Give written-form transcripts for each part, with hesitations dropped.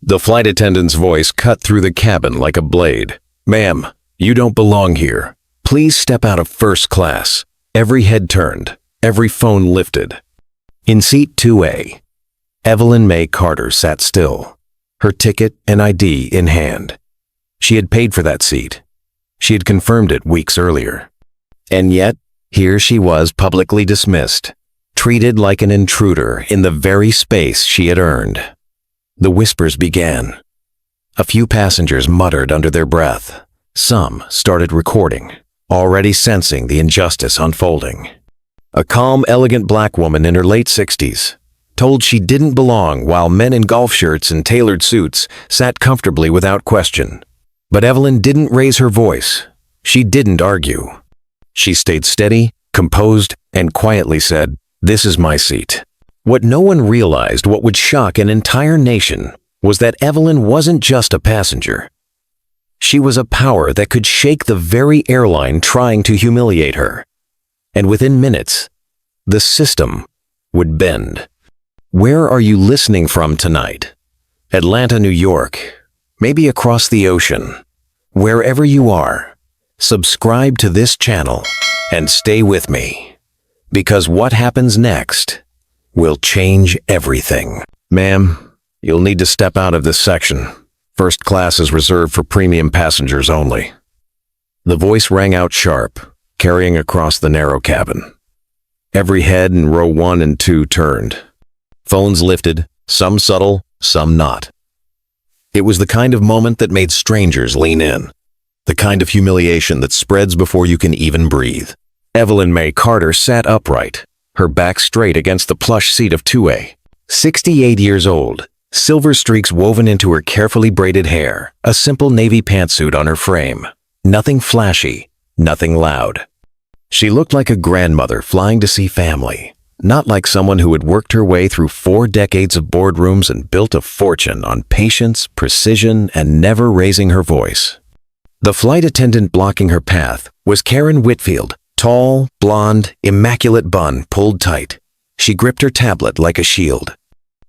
The flight attendant's voice cut through the cabin like a blade. "Ma'am, you don't belong here. Please step out of first class." Every head turned, every phone lifted. In seat 2A, Evelyn Mae Carter sat still, her ticket and ID in hand. She had paid for that seat. She had confirmed it weeks earlier. And yet, here she was publicly dismissed, treated like an intruder in the very space she had earned. The whispers began. A few passengers muttered under their breath. Some started recording, already sensing the injustice unfolding. A calm, elegant black woman in her late 60s told she didn't belong while men in golf shirts and tailored suits sat comfortably without question. But Evelyn didn't raise her voice. She didn't argue. She stayed steady, composed, and quietly said, "This is my seat." What no one realized, what would shock an entire nation, was that Evelyn wasn't just a passenger. She was a power that could shake the very airline trying to humiliate her. And within minutes, the system would bend. Where are you listening from tonight? Atlanta, New York, maybe across the ocean. Wherever you are, subscribe to this channel and stay with me, because what happens next will change everything. Ma'am, you'll need to step out of this section. First class is reserved for premium passengers only. The voice rang out sharp, carrying across the narrow cabin. Every head in row 1 and 2 turned. Phones lifted, some subtle, some not. It was the kind of moment that made strangers lean in. The kind of humiliation that spreads before you can even breathe. Evelyn Mae Carter sat upright, her back straight against the plush seat of 2A. 68 years old, silver streaks woven into her carefully braided hair, a simple navy pantsuit on her frame. Nothing flashy, nothing loud. She looked like a grandmother flying to see family, not like someone who had worked her way through 4 decades of boardrooms and built a fortune on patience, precision, and never raising her voice. The flight attendant blocking her path was Karen Whitfield, tall, blonde, immaculate bun pulled tight. She gripped her tablet like a shield.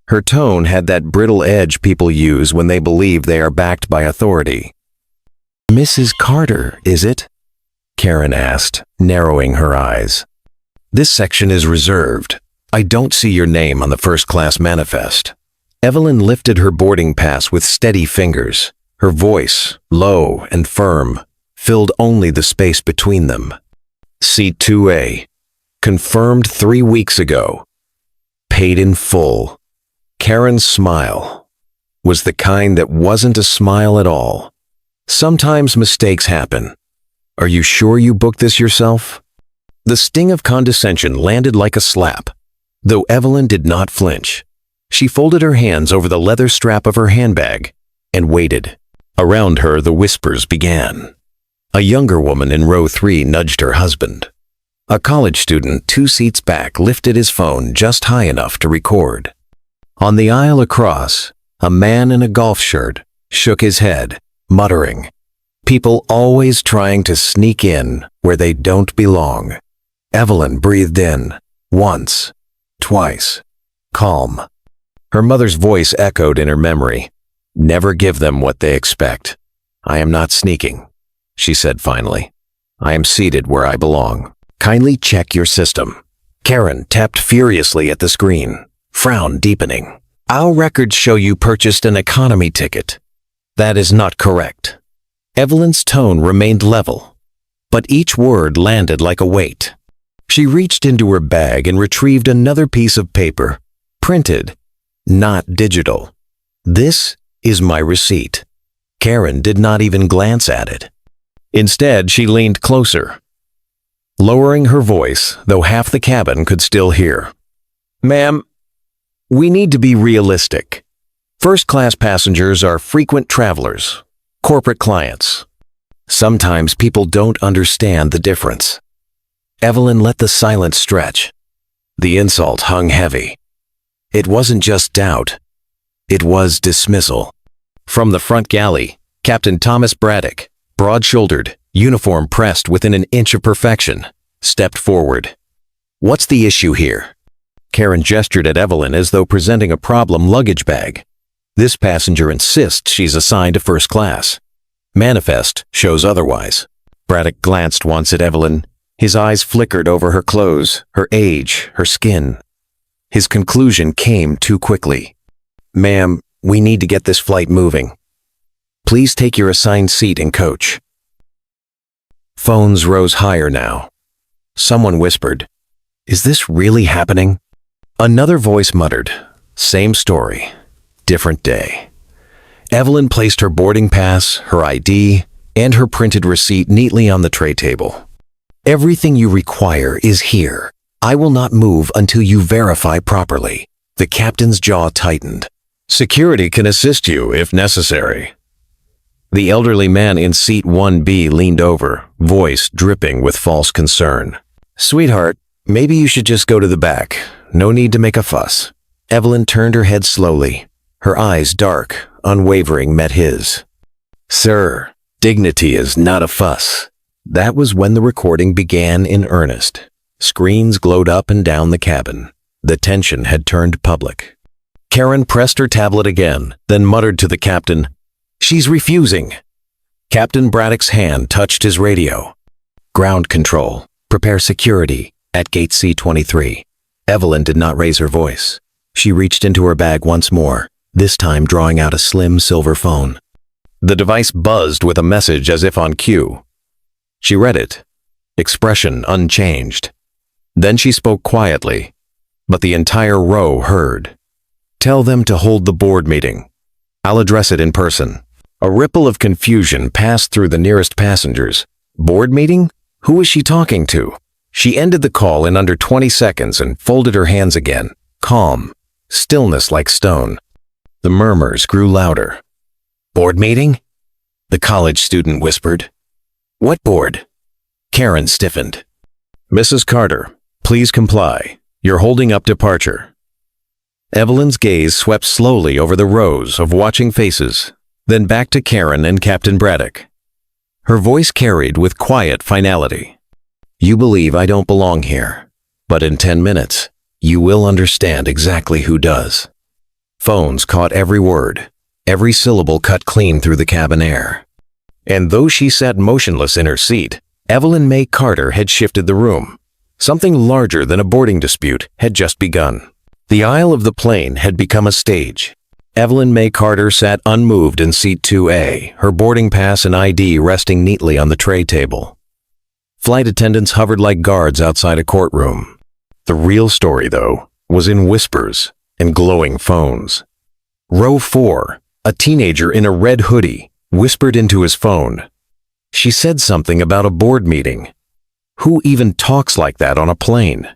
Her tone had that brittle edge people use when they believe they are backed by authority. "Mrs. Carter, is it?" Karen asked, narrowing her eyes. "This section is reserved. I don't see your name on the first-class manifest." Evelyn lifted her boarding pass with steady fingers. Her voice, low and firm, filled only the space between them. Seat 2A, confirmed 3 weeks ago. Paid in full. Karen's smile was the kind that wasn't a smile at all. "Sometimes mistakes happen. Are you sure you booked this yourself?" The sting of condescension landed like a slap, though Evelyn did not flinch. She folded her hands over the leather strap of her handbag and waited. Around her, the whispers began. A younger woman in row 3 nudged her husband. A college student 2 seats back lifted his phone just high enough to record. On the aisle across, a man in a golf shirt shook his head, muttering, "People always trying to sneak in where they don't belong." Evelyn breathed in, once, twice, calm. Her mother's voice echoed in her memory. "Never give them what they expect." "I am not sneaking," she said finally. "I am seated where I belong. Kindly check your system." Karen tapped furiously at the screen, frown deepening. "Our records show you purchased an economy ticket." "That is not correct." Evelyn's tone remained level, but each word landed like a weight. She reached into her bag and retrieved another piece of paper, printed, not digital. "This is my receipt." Karen did not even glance at it. Instead, she leaned closer, lowering her voice, though half the cabin could still hear. "Ma'am, we need to be realistic. First-class passengers are frequent travelers, corporate clients. Sometimes people don't understand the difference." Evelyn let the silence stretch. The insult hung heavy. It wasn't just doubt. It was dismissal. From the front galley, Captain Thomas Braddock, broad-shouldered, uniform pressed within an inch of perfection, stepped forward. "What's the issue here?" Karen gestured at Evelyn as though presenting a problem luggage bag. This passenger insists she's assigned to first class. Manifest shows otherwise. Braddock glanced once at Evelyn. His eyes flickered over her clothes, her age, her skin. His conclusion came too quickly. "Ma'am, we need to get this flight moving. Please take your assigned seat in coach." Phones rose higher now. Someone whispered, "Is this really happening?" Another voice muttered, "Same story, different day." Evelyn placed her boarding pass, her ID, and her printed receipt neatly on the tray table. "Everything you require is here. I will not move until you verify properly." The captain's jaw tightened. "Security can assist you if necessary." The elderly man in seat 1B leaned over, voice dripping with false concern. "Sweetheart, maybe you should just go to the back. No need to make a fuss." Evelyn turned her head slowly. Her eyes, dark, unwavering, met his. "Sir, dignity is not a fuss." That was when the recording began in earnest. Screens glowed up and down the cabin. The tension had turned public. Karen pressed her tablet again, then muttered to the captain, "She's refusing." Captain Braddock's hand touched his radio. "Ground control. Prepare security at gate C23. Evelyn did not raise her voice. She reached into her bag once more, this time drawing out a slim silver phone. The device buzzed with a message as if on cue. She read it, expression unchanged. Then she spoke quietly, but the entire row heard. "Tell them to hold the board meeting. I'll address it in person." A ripple of confusion passed through the nearest passengers. Board meeting? Who was she talking to? She ended the call in under 20 seconds and folded her hands again, calm, stillness like stone. The murmurs grew louder. "Board meeting?" The college student whispered. "What board?" Karen stiffened. "Mrs. Carter, please comply. You're holding up departure." Evelyn's gaze swept slowly over the rows of watching faces, then back to Karen and Captain Braddock. Her voice carried with quiet finality. "You believe I don't belong here, but in 10 minutes, you will understand exactly who does." Phones caught every word, every syllable cut clean through the cabin air. And though she sat motionless in her seat, Evelyn Mae Carter had shifted the room. Something larger than a boarding dispute had just begun. The aisle of the plane had become a stage. Evelyn Mae Carter sat unmoved in seat 2A, her boarding pass and ID resting neatly on the tray table. Flight attendants hovered like guards outside a courtroom. The real story, though, was in whispers and glowing phones. Row 4, a teenager in a red hoodie, whispered into his phone. She said something about a board meeting. Who even talks like that on a plane?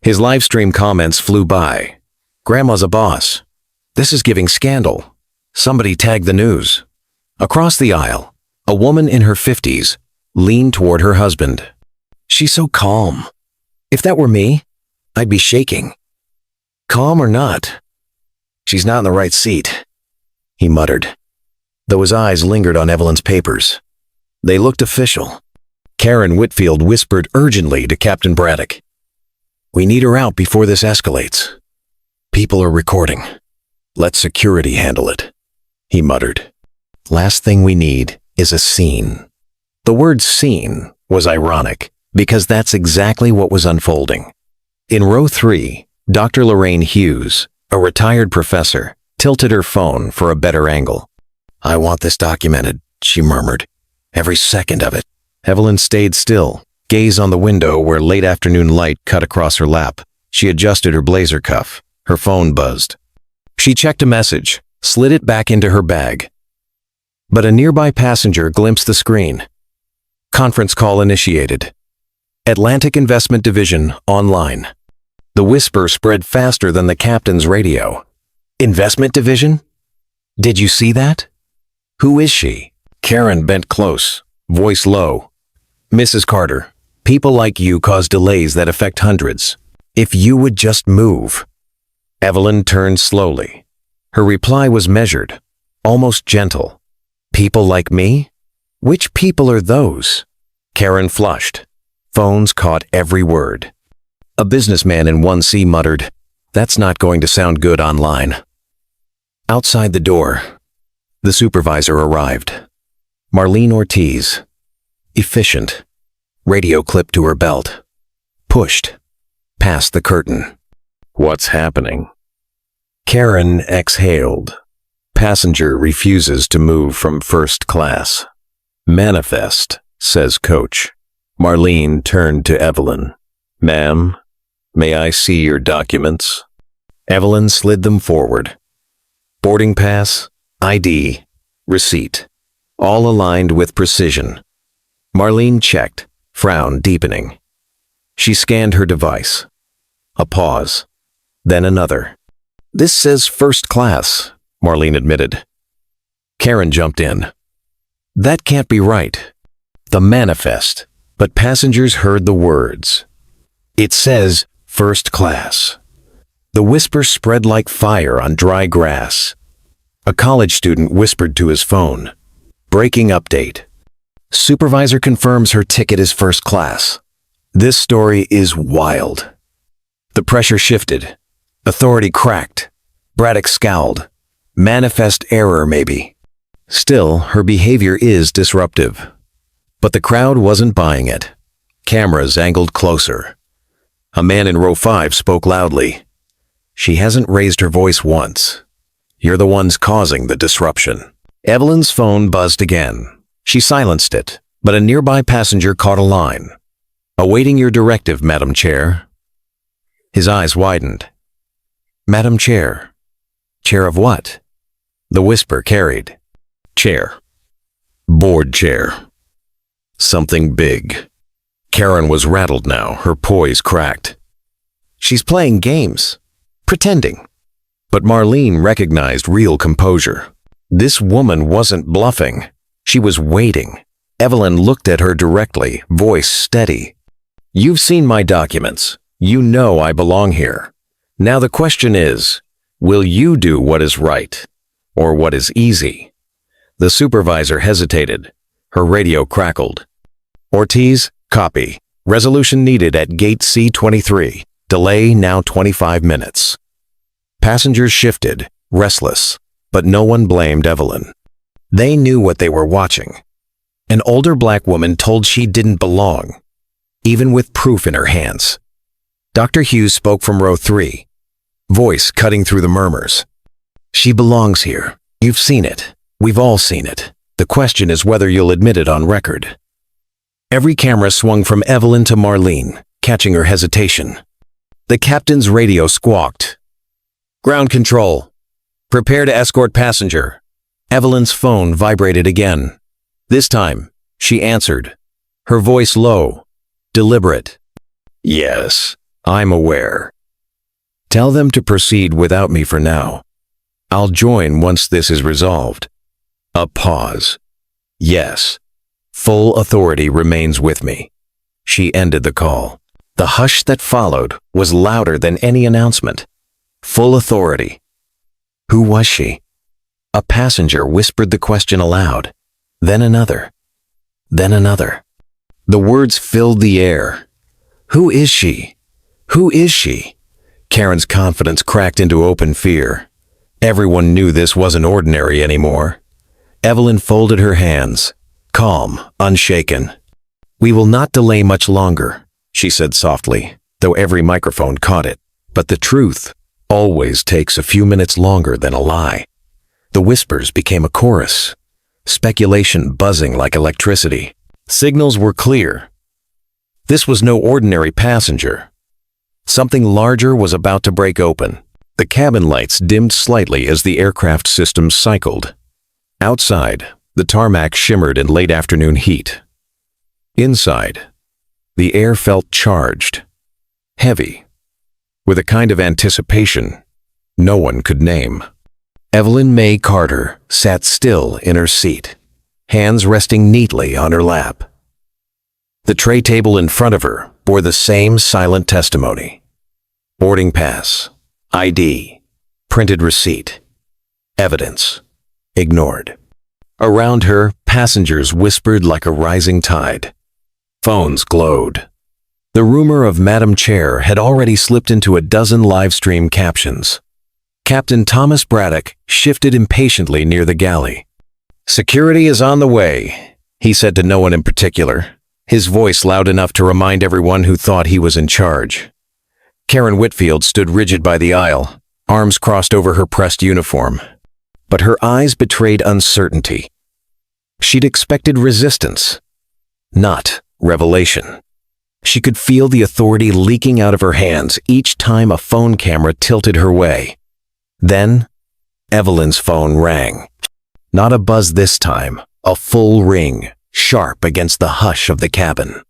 His livestream comments flew by. "Grandma's a boss. This is giving scandal. Somebody tag the news." Across the aisle, a woman in her 50s leaned toward her husband. "She's so calm. If that were me, I'd be shaking." "Calm or not, she's not in the right seat," he muttered, though his eyes lingered on Evelyn's papers. They looked official. Karen Whitfield whispered urgently to Captain Braddock, "We need her out before this escalates. People are recording. Let security handle it," he muttered. "Last thing we need is a scene." The word scene was ironic, because that's exactly what was unfolding. In row 3, Dr. Lorraine Hughes, a retired professor, tilted her phone for a better angle. "I want this documented," she murmured. "Every second of it." Evelyn stayed still, gaze on the window where late afternoon light cut across her lap. She adjusted her blazer cuff. Her phone buzzed. She checked a message, slid it back into her bag. But a nearby passenger glimpsed the screen. Conference call initiated. Atlantic Investment Division online. The whisper spread faster than the captain's radio. "Investment Division? Did you see that? Who is she?" Karen bent close, voice low. "Mrs. Carter, people like you cause delays that affect hundreds. If you would just move." Evelyn turned slowly. Her reply was measured, almost gentle. "People like me? Which people are those?" Karen flushed. Phones caught every word. A businessman in 1C muttered, "That's not going to sound good online." Outside the door, the supervisor arrived. Marlene Ortiz, efficient, radio clip to her belt, pushed past the curtain. What's happening? Karen exhaled. Passenger refuses to move from first class. Manifest, says coach. Marlene turned to Evelyn. Ma'am, may I see your documents? Evelyn slid them forward. Boarding pass, ID, receipt, all aligned with precision. Marlene checked, frown deepening. She scanned her device. A pause, then another. This says first class, Marlene admitted. Karen jumped in. That can't be right. The manifest, but passengers heard the words. It says first class. The whisper spread like fire on dry grass. A college student whispered to his phone. Breaking update. Supervisor confirms her ticket is first class. This story is wild. The pressure shifted. Authority cracked. Braddock scowled. Manifest error, maybe. Still, her behavior is disruptive. But the crowd wasn't buying it. Cameras angled closer. A man in row 5 spoke loudly. She hasn't raised her voice once. You're the ones causing the disruption. Evelyn's phone buzzed again. She silenced it, but a nearby passenger caught a line. Awaiting your directive, Madam Chair. His eyes widened. Madam Chair. Chair of what? The whisper carried. Chair. Board chair. Something big. Karen was rattled now, her poise cracked. She's playing games. Pretending. But Marlene recognized real composure. This woman wasn't bluffing. She was waiting. Evelyn looked at her directly, voice steady. You've seen my documents. You know I belong here. Now the question is, will you do what is right, or what is easy? The supervisor hesitated. Her radio crackled. Ortiz, copy. Resolution needed at gate C23. Delay now 25 minutes. Passengers shifted, restless, but no one blamed Evelyn. They knew what they were watching. An older black woman told she didn't belong, even with proof in her hands. Dr. Hughes spoke from row 3, voice cutting through the murmurs. She belongs here. You've seen it. We've all seen it. The question is whether you'll admit it on record. Every camera swung from Evelyn to Marlene, catching her hesitation. The captain's radio squawked. Ground control. Prepare to escort passenger. Evelyn's phone vibrated again. This time, she answered, her voice low, deliberate. Yes, I'm aware. Tell them to proceed without me for now. I'll join once this is resolved. A pause. Yes. Full authority remains with me. She ended the call. The hush that followed was louder than any announcement. Full authority. Who was she? A passenger whispered the question aloud. Then another. Then another. The words filled the air. Who is she? Who is she? Karen's confidence cracked into open fear. Everyone knew this wasn't ordinary anymore. Evelyn folded her hands, calm, unshaken. We will not delay much longer, she said softly, though every microphone caught it. But the truth always takes a few minutes longer than a lie. The whispers became a chorus, speculation buzzing like electricity. Signals were clear. This was no ordinary passenger. Something larger was about to break open. The cabin lights dimmed slightly as the aircraft system cycled. Outside, the tarmac shimmered in late afternoon heat. Inside, the air felt charged, heavy, with a kind of anticipation no one could name. Evelyn Mae Carter sat still in her seat, hands resting neatly on her lap. The tray table in front of her bore the same silent testimony. Boarding pass, ID, printed receipt, evidence, ignored. Around her, passengers whispered like a rising tide. Phones glowed. The rumor of Madam Chair had already slipped into a dozen live stream captions. Captain Thomas Braddock shifted impatiently near the galley. "Security is on the way," he said to no one in particular, his voice loud enough to remind everyone who thought he was in charge. Karen Whitfield stood rigid by the aisle, arms crossed over her pressed uniform. But her eyes betrayed uncertainty. She'd expected resistance, not revelation. She could feel the authority leaking out of her hands each time a phone camera tilted her way. Then, Evelyn's phone rang. Not a buzz this time, a full ring, sharp against the hush of the cabin.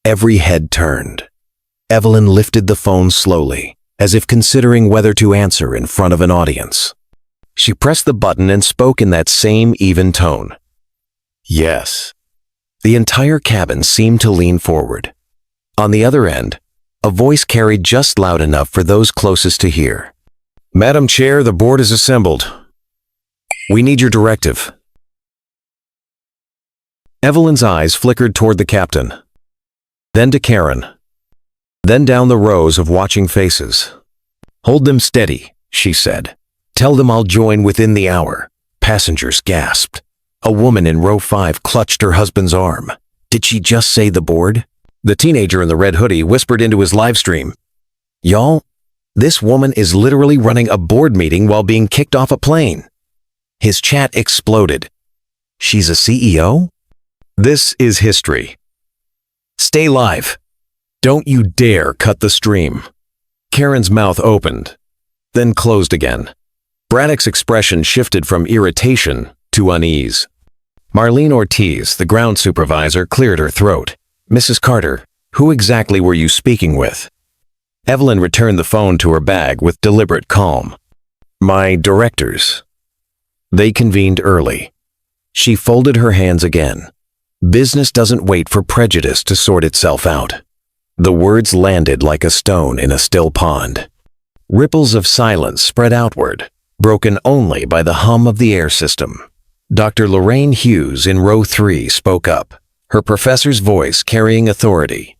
Every head turned. Evelyn lifted the phone slowly, as if considering whether to answer in front of an audience. She pressed the button and spoke in that same even tone. "Yes." The entire cabin seemed to lean forward. On the other end, a voice carried just loud enough for those closest to hear. "Madam Chair, the board is assembled. We need your directive." Evelyn's eyes flickered toward the captain, then to Karen, then down the rows of watching faces. "Hold them steady," she said. "Tell them I'll join within the hour." Passengers gasped. A woman in row 5 clutched her husband's arm. Did she just say the board? The teenager in the red hoodie whispered into his live stream, "Y'all, this woman is literally running a board meeting while being kicked off a plane." His chat exploded. "She's a CEO? This is history. Stay live. Don't you dare cut the stream." Karen's mouth opened, then closed again. Braddock's expression shifted from irritation to unease. Marlene Ortiz, the ground supervisor, cleared her throat. "Mrs. Carter, who exactly were you speaking with?" Evelyn returned the phone to her bag with deliberate calm. "My directors." They convened early. She folded her hands again. Business doesn't wait for prejudice to sort itself out. The words landed like a stone in a still pond. Ripples of silence spread outward, broken only by the hum of the air system. Dr. Lorraine Hughes in row 3 spoke up, her professor's voice carrying authority.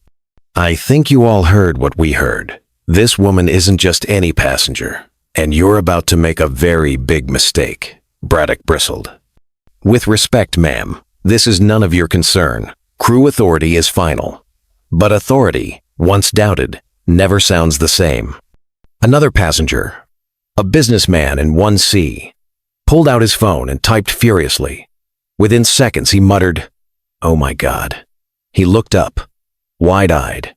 "I think you all heard what we heard. This woman isn't just any passenger, and you're about to make a very big mistake," Braddock bristled. "With respect, ma'am, this is none of your concern. Crew authority is final. But authority, once doubted, never sounds the same." Another passenger, a businessman in 1C, pulled out his phone and typed furiously. Within seconds, he muttered, "Oh my God." He looked up, wide-eyed.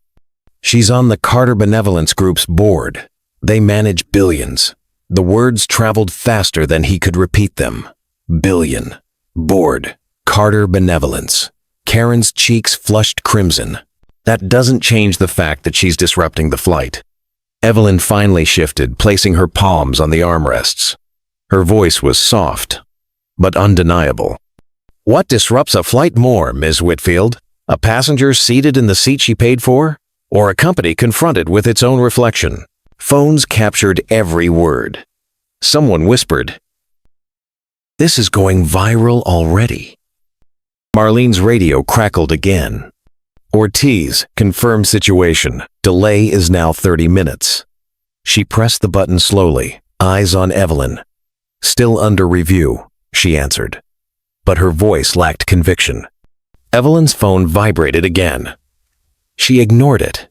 "She's on the Carter Benevolence Group's board. They manage billions." The words traveled faster than he could repeat them. Billion. Board. Carter Benevolence. Karen's cheeks flushed crimson. That doesn't change the fact that she's disrupting the flight. Evelyn finally shifted, placing her palms on the armrests. Her voice was soft, but undeniable. "What disrupts a flight more, Ms. Whitfield? A passenger seated in the seat she paid for? Or a company confronted with its own reflection?" Phones captured every word. Someone whispered, "This is going viral already." Marlene's radio crackled again. "Ortiz, confirmed situation. Delay is now 30 minutes. She pressed the button slowly, eyes on Evelyn. "Still under review," she answered. But her voice lacked conviction. Evelyn's phone vibrated again. She ignored it.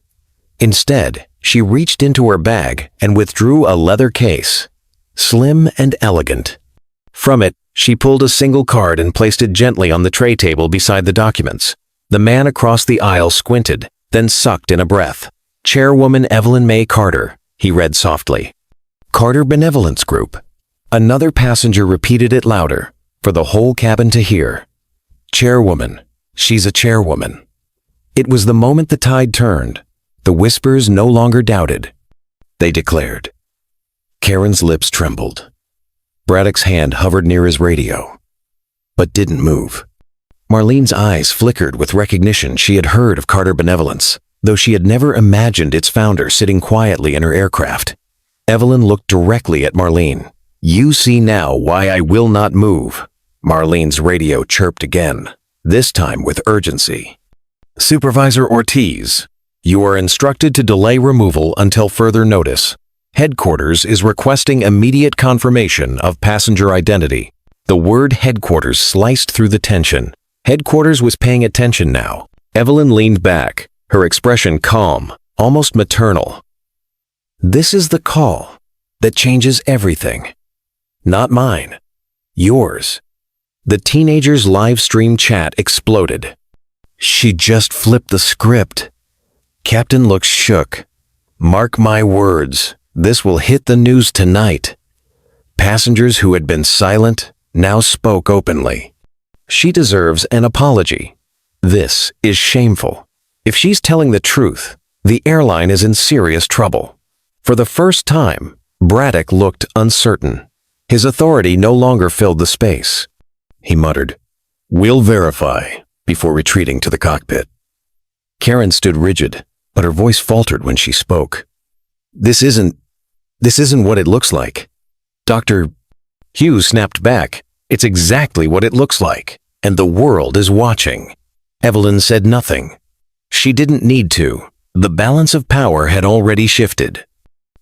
Instead, she reached into her bag and withdrew a leather case, slim and elegant. From it, she pulled a single card and placed it gently on the tray table beside the documents. The man across the aisle squinted, then sucked in a breath. "Chairwoman Evelyn Mae Carter," he read softly. "Carter Benevolence Group." Another passenger repeated it louder, for the whole cabin to hear. "Chairwoman. She's a chairwoman." It was the moment the tide turned. The whispers no longer doubted. They declared. Karen's lips trembled. Braddock's hand hovered near his radio, but didn't move. Marlene's eyes flickered with recognition. She had heard of Carter Benevolence, though she had never imagined its founder sitting quietly in her aircraft. Evelyn looked directly at Marlene. "You see now why I will not move." Marlene's radio chirped again, this time with urgency. "Supervisor Ortiz, you are instructed to delay removal until further notice." Headquarters is requesting immediate confirmation of passenger identity. The word headquarters sliced through the tension. Headquarters was paying attention now. Evelyn leaned back, her expression calm, almost maternal. This is the call that changes everything. Not mine. Yours. The teenager's live stream chat exploded. She just flipped the script. Captain looks shook. Mark my words, this will hit the news tonight. Passengers who had been silent now spoke openly. She deserves an apology. This is shameful. If she's telling the truth, the airline is in serious trouble. For the first time, Braddock looked uncertain. His authority no longer filled the space. He muttered, "We'll verify," before retreating to the cockpit. Karen stood rigid, but her voice faltered when she spoke. This isn't what it looks like. Dr. Hughes snapped back. It's exactly what it looks like, and the world is watching. Evelyn said nothing. She didn't need to. The balance of power had already shifted.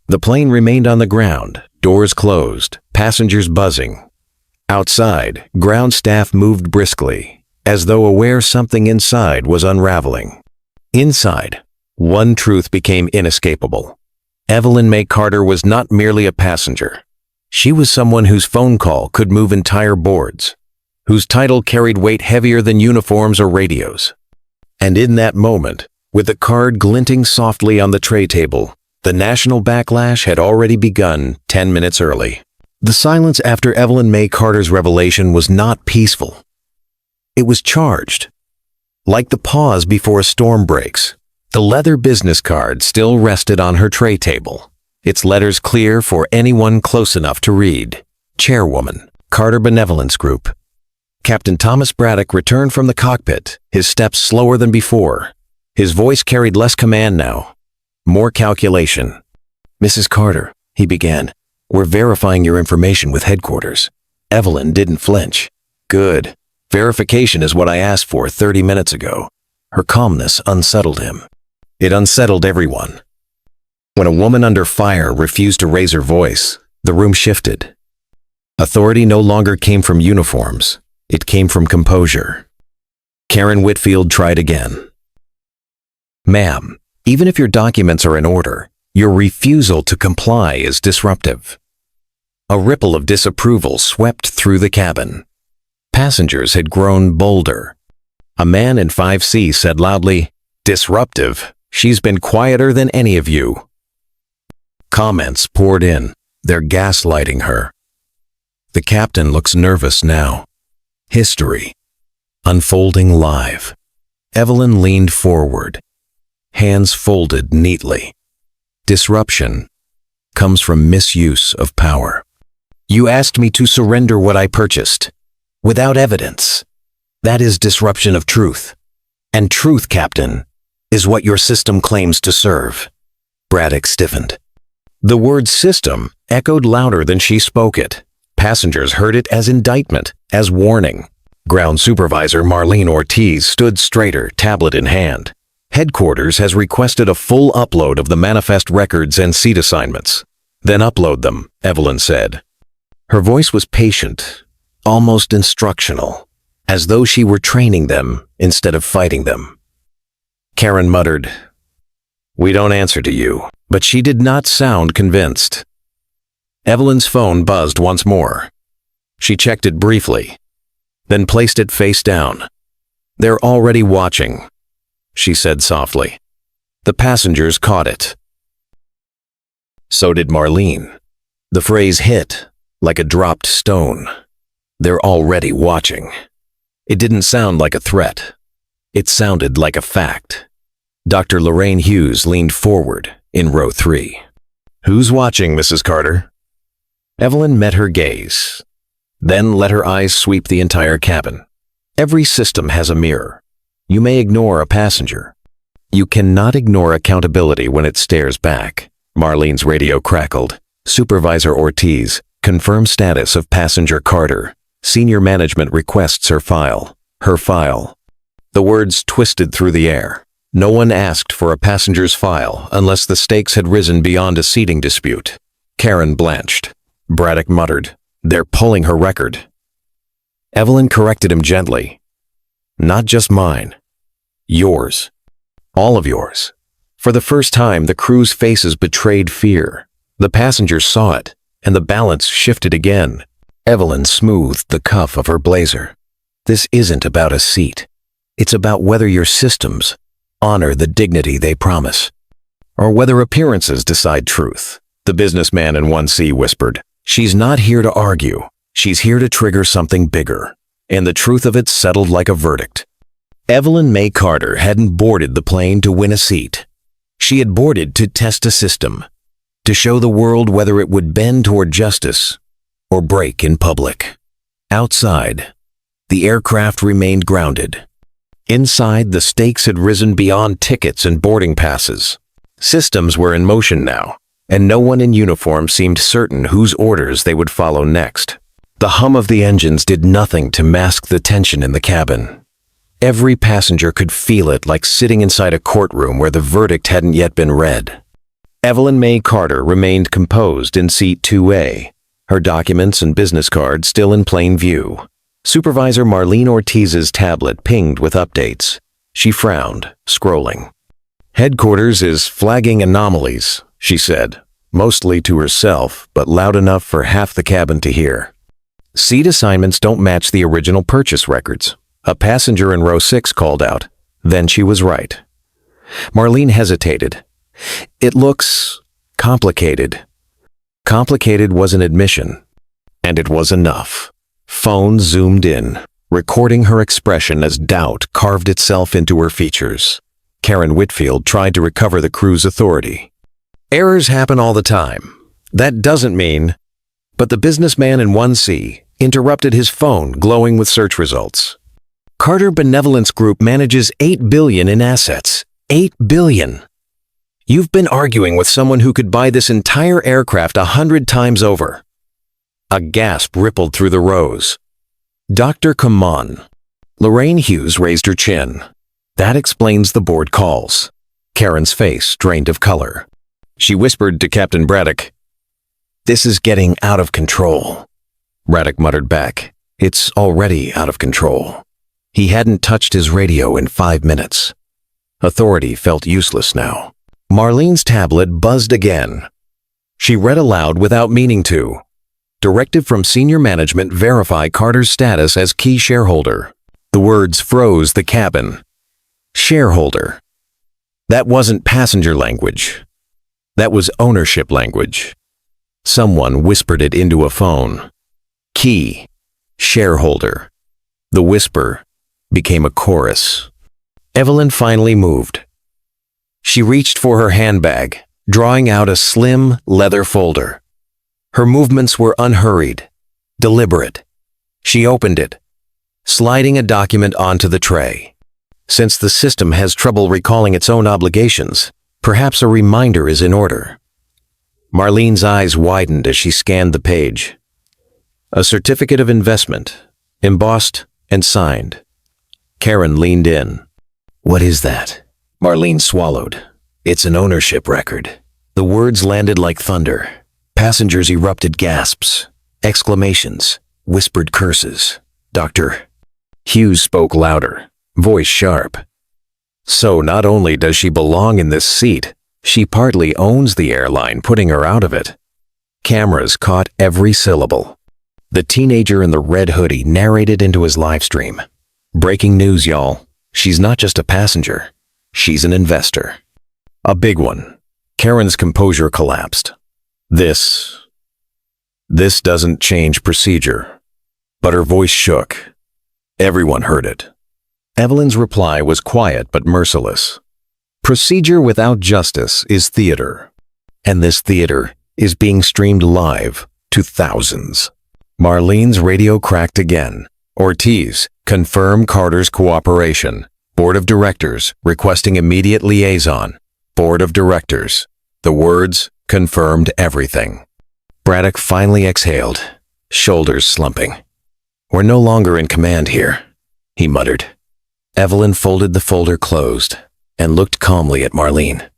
The plane remained on the ground, doors closed, passengers buzzing. Outside, ground staff moved briskly, as though aware something inside was unraveling. Inside, one truth became inescapable. Evelyn Mae Carter was not merely a passenger. She was someone whose phone call could move entire boards, whose title carried weight heavier than uniforms or radios. And in that moment, with the card glinting softly on the tray table, the national backlash had already begun 10 minutes early. The silence after Evelyn Mae Carter's revelation was not peaceful. It was charged. Like the pause before a storm breaks, the leather business card still rested on her tray table, its letters clear for anyone close enough to read. Chairwoman, Carter Benevolence Group. Captain Thomas Braddock returned from the cockpit, his steps slower than before. His voice carried less command now, more calculation. "Mrs. Carter," he began, "we're verifying your information with headquarters." Evelyn didn't flinch. "Good. Verification is what I asked for 30 minutes ago." Her calmness unsettled him. It unsettled everyone. When a woman under fire refused to raise her voice, the room shifted. Authority no longer came from uniforms. It came from composure. Karen Whitfield tried again. "Ma'am, even if your documents are in order, your refusal to comply is disruptive." A ripple of disapproval swept through the cabin. Passengers had grown bolder. A man in 5C said loudly, "Disruptive? She's been quieter than any of you." Comments poured in. They're gaslighting her. The captain looks nervous now. History. Unfolding live. Evelyn leaned forward, hands folded neatly. Disruption comes from misuse of power. "You asked me to surrender what I purchased, without evidence. That is disruption of truth. And truth, Captain, is what your system claims to serve." Braddock stiffened. The word system echoed louder than she spoke it. Passengers heard it as indictment, as warning. Ground Supervisor Marlene Ortiz stood straighter, tablet in hand. "Headquarters has requested a full upload of the manifest records and seat assignments." "Then upload them," Evelyn said. Her voice was patient, almost instructional, as though she were training them instead of fighting them. Karen muttered, "We don't answer to you," but she did not sound convinced. Evelyn's phone buzzed once more. She checked it briefly, then placed it face down. "They're already watching," she said softly. The passengers caught it. So did Marlene. The phrase hit like a dropped stone. "They're already watching." It didn't sound like a threat. It sounded like a fact. Dr. Lorraine Hughes leaned forward in row 3. "Who's watching, Mrs. Carter?" Evelyn met her gaze, then let her eyes sweep the entire cabin. Every system has a mirror. You may ignore a passenger. You cannot ignore accountability when it stares back. Marlene's radio crackled. "Supervisor Ortiz, confirm status of passenger Carter. Senior management requests her file." Her file. The words twisted through the air. No one asked for a passenger's file unless the stakes had risen beyond a seating dispute. Karen blanched. Braddock muttered, "They're pulling her record." Evelyn corrected him gently. "Not just mine. Yours. All of yours." For the first time, the crew's faces betrayed fear. The passengers saw it, and the balance shifted again. Evelyn smoothed the cuff of her blazer. "This isn't about a seat. It's about whether your systems honor the dignity they promise, or whether appearances decide truth." The businessman in 1C whispered, "She's not here to argue. She's here to trigger something bigger." And the truth of it settled like a verdict. Evelyn Mae Carter hadn't boarded the plane to win a seat. She had boarded to test a system, to show the world whether it would bend toward justice or break in public. Outside, the aircraft remained grounded. Inside, the stakes had risen beyond tickets and boarding passes. Systems were in motion now, and no one in uniform seemed certain whose orders they would follow next. The hum of the engines did nothing to mask the tension in the cabin. Every passenger could feel it, like sitting inside a courtroom where the verdict hadn't yet been read. Evelyn Mae Carter remained composed in seat 2A, her documents and business card still in plain view. Supervisor Marlene Ortiz's tablet pinged with updates. She frowned, scrolling. "Headquarters is flagging anomalies," she said, mostly to herself, but loud enough for half the cabin to hear. "Seat assignments don't match the original purchase records," a passenger in row 6 called out. Then she was right. Marlene hesitated. "It looks complicated." Complicated was an admission, and it was enough. Phone zoomed in, recording her expression as doubt carved itself into her features. Karen Whitfield tried to recover the crew's authority. "Errors happen all the time. That doesn't mean..." But the businessman in 1C interrupted, his phone glowing with search results. "Carter Benevolence Group manages $8 billion in assets. $8 billion. You've been arguing with someone who could buy this entire aircraft 100 times over." A gasp rippled through the rows. "Dr. Come on." Lorraine Hughes raised her chin. "That explains the board calls." Karen's face drained of color. She whispered to Captain Braddock, "This is getting out of control." Braddock muttered back, "It's already out of control." He hadn't touched his radio in 5 minutes. Authority felt useless now. Marlene's tablet buzzed again. She read aloud without meaning to. "Directive from senior management, verify Carter's status as key shareholder." The words froze the cabin. Shareholder. That wasn't passenger language. That was ownership language. Someone whispered it into a phone. Key. Shareholder. The whisper became a chorus. Evelyn finally moved. She reached for her handbag, drawing out a slim leather folder. Her movements were unhurried, deliberate. She opened it, sliding a document onto the tray. Since the system has trouble recalling its own obligations, perhaps a reminder is in order. Marlene's eyes widened as she scanned the page. A certificate of investment, embossed and signed. Karen leaned in. "What is that?" Marlene swallowed. "It's an ownership record." The words landed like thunder. Passengers erupted gasps, exclamations, whispered curses. Dr. Hughes spoke louder, voice sharp. "So not only does she belong in this seat, she partly owns the airline, putting her out of it." Cameras caught every syllable. The teenager in the red hoodie narrated into his live stream. "Breaking news, y'all. She's not just a passenger. She's an investor. A big one." Karen's composure collapsed. This doesn't change procedure." But her voice shook. Everyone heard it. Evelyn's reply was quiet but merciless. "Procedure without justice is theater. And this theater is being streamed live to thousands." Marlene's radio cracked again. "Ortiz, confirm Carter's cooperation. Board of Directors requesting immediate liaison. Board of Directors." The words confirmed everything. Braddock finally exhaled, shoulders slumping. "We're no longer in command here," he muttered. Evelyn folded the folder closed. and looked calmly at Marlene.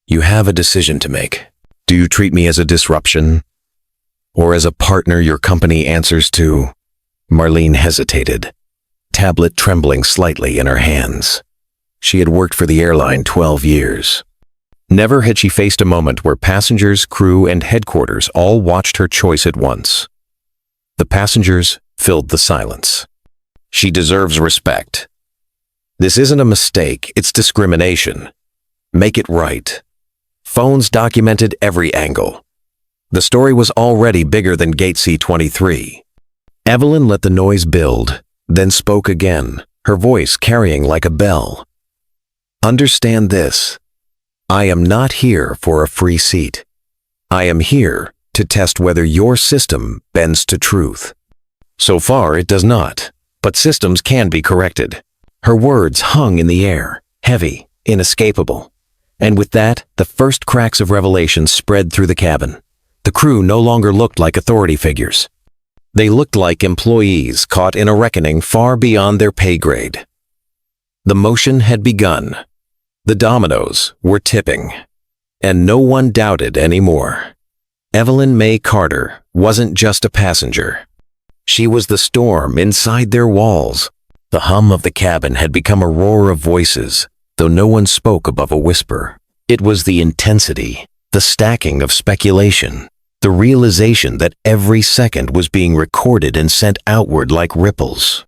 "You have a decision to make. Do you treat me as a disruption, or as a partner your company answers to?" Marlene hesitated, tablet trembling slightly in her hands. She had worked for the airline 12 years. Never had she faced a moment where passengers, crew, and headquarters all watched her choice at once. The passengers filled the silence. "She deserves respect. This isn't a mistake, it's discrimination. Make it right." Phones documented every angle. The story was already bigger than Gate C-23. Evelyn let the noise build, then spoke again, her voice carrying like a bell. "Understand this. I am not here for a free seat. I am here to test whether your system bends to truth. So far, it does not, but systems can be corrected." Her words hung in the air, heavy, inescapable. And with that, the first cracks of revelation spread through the cabin. The crew no longer looked like authority figures. They looked like employees caught in a reckoning far beyond their pay grade. The motion had begun. The dominoes were tipping. And no one doubted anymore. Evelyn Mae Carter wasn't just a passenger. She was the storm inside their walls. The hum of the cabin had become a roar of voices, though no one spoke above a whisper. It was the intensity, the stacking of speculation, the realization that every second was being recorded and sent outward like ripples.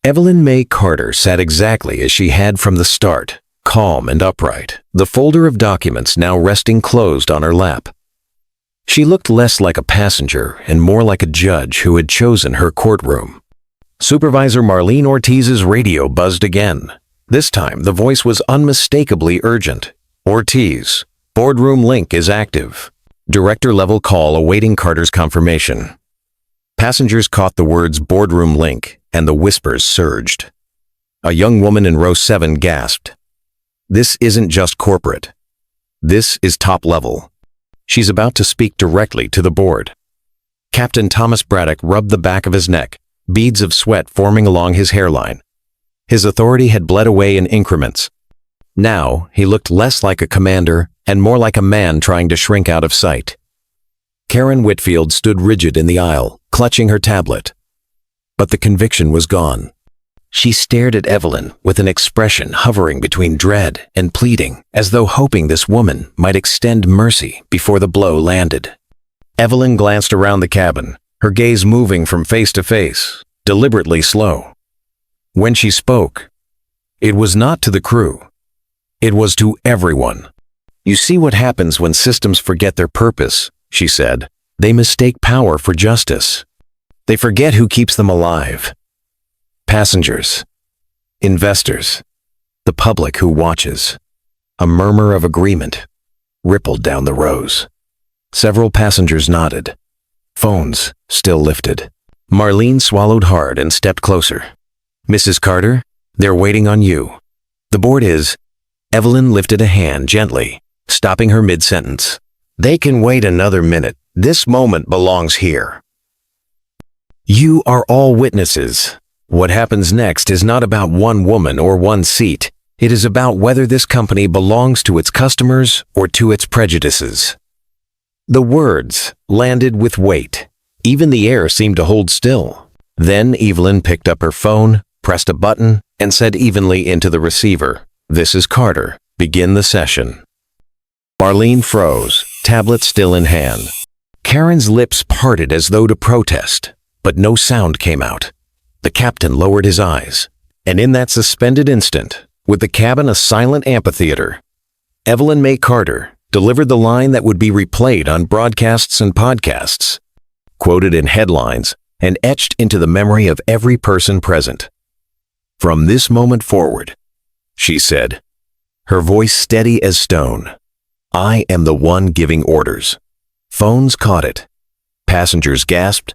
Evelyn Mae Carter sat exactly as she had from the start, calm and upright, the folder of documents now resting closed on her lap. She looked less like a passenger and more like a judge who had chosen her courtroom. Supervisor Marlene Ortiz's radio buzzed again. This time, the voice was unmistakably urgent. "Ortiz, boardroom link is active. Director-level call awaiting Carter's confirmation." Passengers caught the words boardroom link, and the whispers surged. A young woman in row 7 gasped. "This isn't just corporate. This is top level. She's about to speak directly to the board." Captain Thomas Braddock rubbed the back of his neck, beads of sweat forming along his hairline. His authority had bled away in increments. Now, he looked less like a commander and more like a man trying to shrink out of sight. Karen Whitfield stood rigid in the aisle, clutching her tablet. But the conviction was gone. She stared at Evelyn with an expression hovering between dread and pleading, as though hoping this woman might extend mercy before the blow landed. Evelyn glanced around the cabin, her gaze moving from face to face, deliberately slow. When she spoke, it was not to the crew. It was to everyone. "You see what happens when systems forget their purpose," she said. "They mistake power for justice. They forget who keeps them alive. Passengers, investors, the public who watches." A murmur of agreement rippled down the rows. Several passengers nodded. Phones still lifted. Marlene swallowed hard and stepped closer. "Mrs. Carter, they're waiting on you. The board is—" Evelyn lifted a hand gently, stopping her mid-sentence. "They can wait another minute. This moment belongs here. You are all witnesses. What happens next is not about one woman or one seat. It is about whether this company belongs to its customers or to its prejudices." The words landed with weight. Even the air seemed to hold still. Then Evelyn picked up her phone, pressed a button, and said evenly into the receiver, "This is Carter. Begin the session." Marlene froze, tablet still in hand. Karen's lips parted as though to protest, but no sound came out. The captain lowered his eyes, and in that suspended instant, with the cabin a silent amphitheater, Evelyn Mae Carter delivered the line that would be replayed on broadcasts and podcasts, quoted in headlines, and etched into the memory of every person present. "From this moment forward," she said, her voice steady as stone, "I am the one giving orders." Phones caught it. Passengers gasped,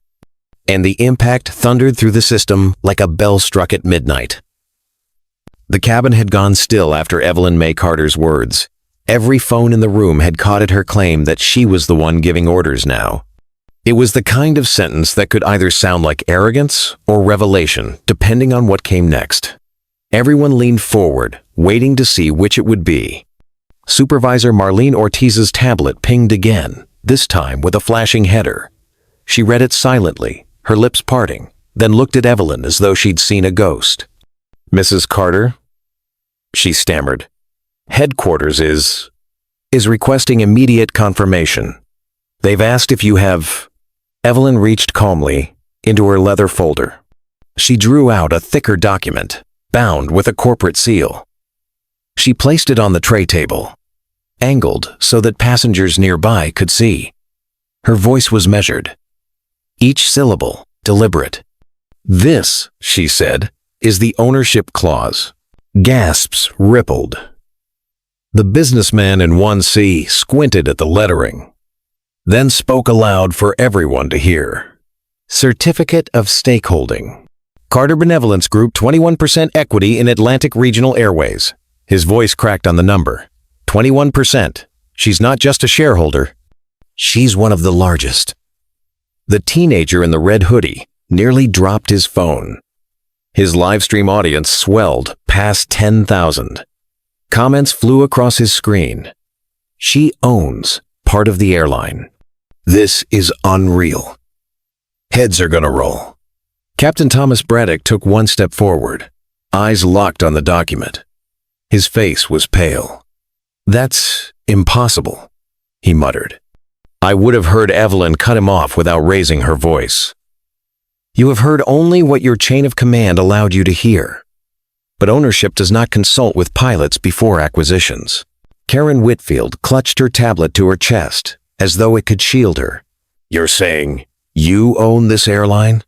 and the impact thundered through the system like a bell struck at midnight. The cabin had gone still after Evelyn Mae Carter's words. Every phone in the room had caught at her claim that she was the one giving orders now. It was the kind of sentence that could either sound like arrogance or revelation, depending on what came next. Everyone leaned forward, waiting to see which it would be. Supervisor Marlene Ortiz's tablet pinged again, this time with a flashing header. She read it silently, her lips parting, then looked at Evelyn as though she'd seen a ghost. "Mrs. Carter?" she stammered. "Headquarters is requesting immediate confirmation. They've asked if you have—" Evelyn reached calmly into her leather folder. She drew out a thicker document, bound with a corporate seal. She placed it on the tray table, angled so that passengers nearby could see. Her voice was measured, each syllable deliberate. "This," she said, "is the ownership clause." Gasps rippled. The businessman in 1C squinted at the lettering, then spoke aloud for everyone to hear. "Certificate of Stakeholding. Carter Benevolence Group, 21% equity in Atlantic Regional Airways." His voice cracked on the number. 21%. She's not just a shareholder. She's one of the largest. The teenager in the red hoodie nearly dropped his phone. His livestream audience swelled past 10,000. Comments flew across his screen. "She owns part of the airline. This is unreal." Heads are gonna roll. Captain Thomas Braddock took one step forward, eyes locked on the document. His face was pale. "That's impossible," he muttered. "I would have heard Evelyn cut him off without raising her voice. You have heard only what your chain of command allowed you to hear. But ownership does not consult with pilots before acquisitions." Karen Whitfield clutched her tablet to her chest, as though it could shield her. "You're saying you own this airline?"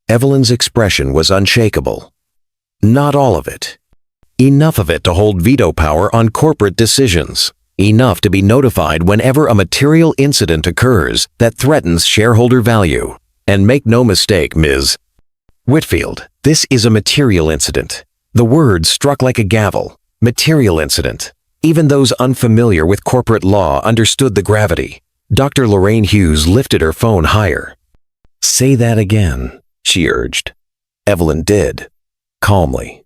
Evelyn's expression was unshakable. "Not all of it. Enough of it to hold veto power on corporate decisions. Enough to be notified whenever a material incident occurs that threatens shareholder value. And make no mistake, Ms. Whitfield, this is a material incident." The word struck like a gavel. Material incident. Even those unfamiliar with corporate law understood the gravity. Dr. Lorraine Hughes lifted her phone higher. "Say that again," she urged. Evelyn did, calmly,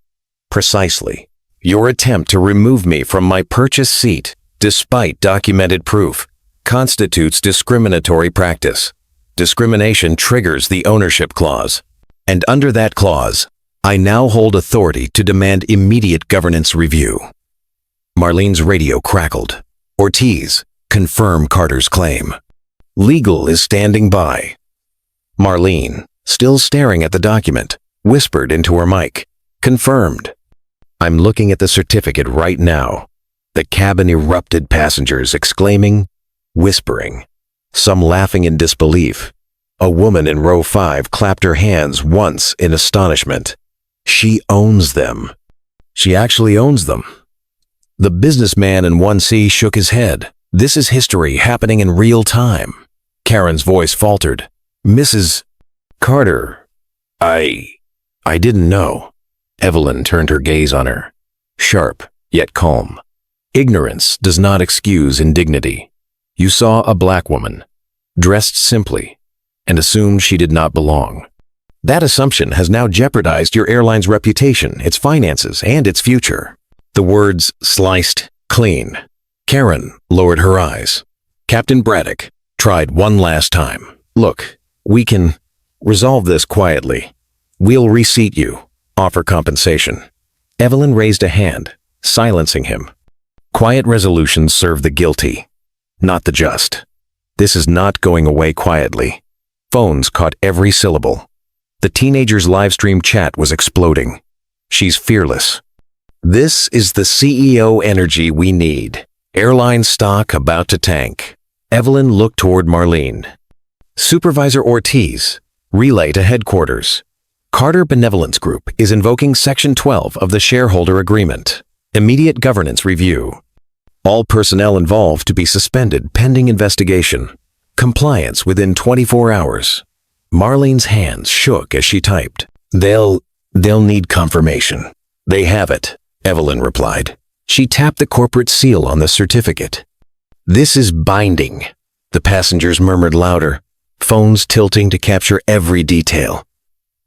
precisely. "Your attempt to remove me from my purchase seat, despite documented proof, constitutes discriminatory practice. Discrimination triggers the ownership clause. And under that clause, I now hold authority to demand immediate governance review." Marlene's radio crackled. "Ortiz, confirm Carter's claim. Legal is standing by." Marlene, still staring at the document, whispered into her mic. "Confirmed." "I'm looking at the certificate right now." The cabin erupted, passengers exclaiming, whispering, some laughing in disbelief. A woman in row 5 clapped her hands once in astonishment. She owns them. She actually owns them. The businessman in 1C shook his head. This is history happening in real time. Karen's voice faltered. "Mrs. Carter, I didn't know." Evelyn turned her gaze on her, sharp yet calm. "Ignorance does not excuse indignity. You saw a black woman, dressed simply, and assumed she did not belong. That assumption has now jeopardized your airline's reputation, its finances, and its future." The words sliced clean. Karen lowered her eyes. Captain Braddock tried one last time. "Look, we can resolve this quietly. We'll reseat you, offer compensation." Evelyn raised a hand, silencing him. "Quiet resolutions serve the guilty, not the just. This is not going away quietly." Phones caught every syllable. The teenager's livestream chat was exploding. "She's fearless. This is the CEO energy we need. Airline stock about to tank." Evelyn looked toward Marlene. "Supervisor Ortiz, relay to headquarters. Carter Benevolence Group is invoking Section 12 of the shareholder agreement. Immediate governance review. All personnel involved to be suspended pending investigation. Compliance within 24 hours. Marlene's hands shook as she typed. They'll need confirmation." "They have it," Evelyn replied. She tapped the corporate seal on the certificate. "This is binding," the passengers murmured louder, phones tilting to capture every detail.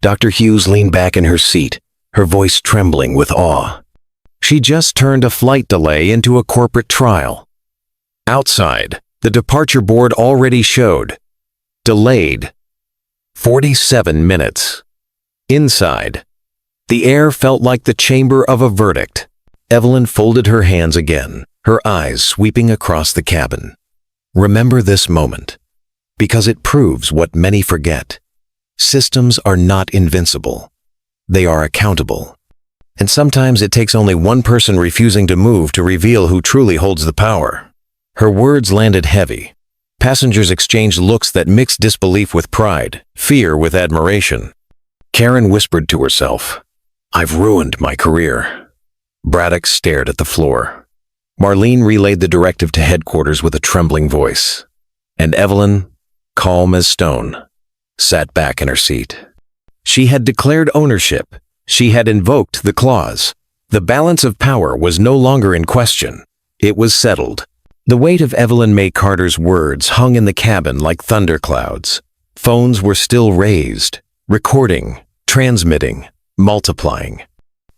Dr. Hughes leaned back in her seat, her voice trembling with awe. She just turned a flight delay into a corporate trial. Outside, the departure board already showed delayed 47 minutes. Inside, the air felt like the chamber of a verdict. Evelyn folded her hands again, her eyes sweeping across the cabin. Remember this moment, because it proves what many forget. Systems are not invincible. They are accountable. And sometimes it takes only one person refusing to move to reveal who truly holds the power. Her words landed heavy. Passengers exchanged looks that mixed disbelief with pride, fear with admiration. Karen whispered to herself, "I've ruined my career." Braddock stared at the floor. Marlene relayed the directive to headquarters with a trembling voice. And Evelyn, calm as stone, sat back in her seat. She had declared ownership. She had invoked the clause. The balance of power was no longer in question. It was settled. The weight of Evelyn Mae Carter's words hung in the cabin like thunderclouds. Phones were still raised, recording, transmitting, multiplying.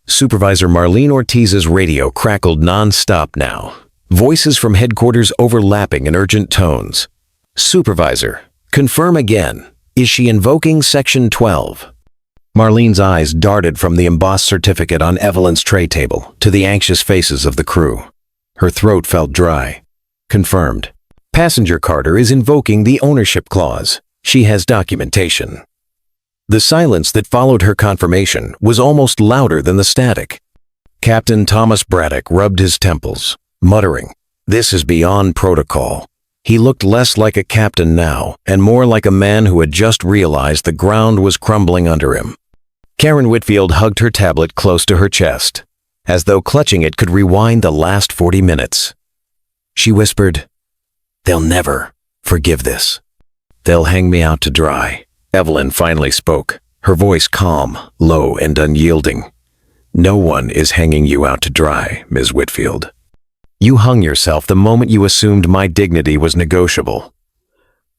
Supervisor Marlene Ortiz's radio crackled non-stop now, voices from headquarters overlapping in urgent tones. "Supervisor, confirm again. Is she invoking Section 12? Marlene's eyes darted from the embossed certificate on Evelyn's tray table to the anxious faces of the crew. Her throat felt dry. Confirmed. Passenger Carter is invoking the ownership clause. She has documentation. The silence that followed her confirmation was almost louder than the static. Captain Thomas Braddock rubbed his temples, muttering, "This is beyond protocol." He looked less like a captain now, and more like a man who had just realized the ground was crumbling under him. Karen Whitfield hugged her tablet close to her chest, as though clutching it could rewind the last 40 minutes. She whispered, "They'll never forgive this. They'll hang me out to dry." Evelyn finally spoke, her voice calm, low, and unyielding. "No one is hanging you out to dry, Ms. Whitfield. You hung yourself the moment you assumed my dignity was negotiable."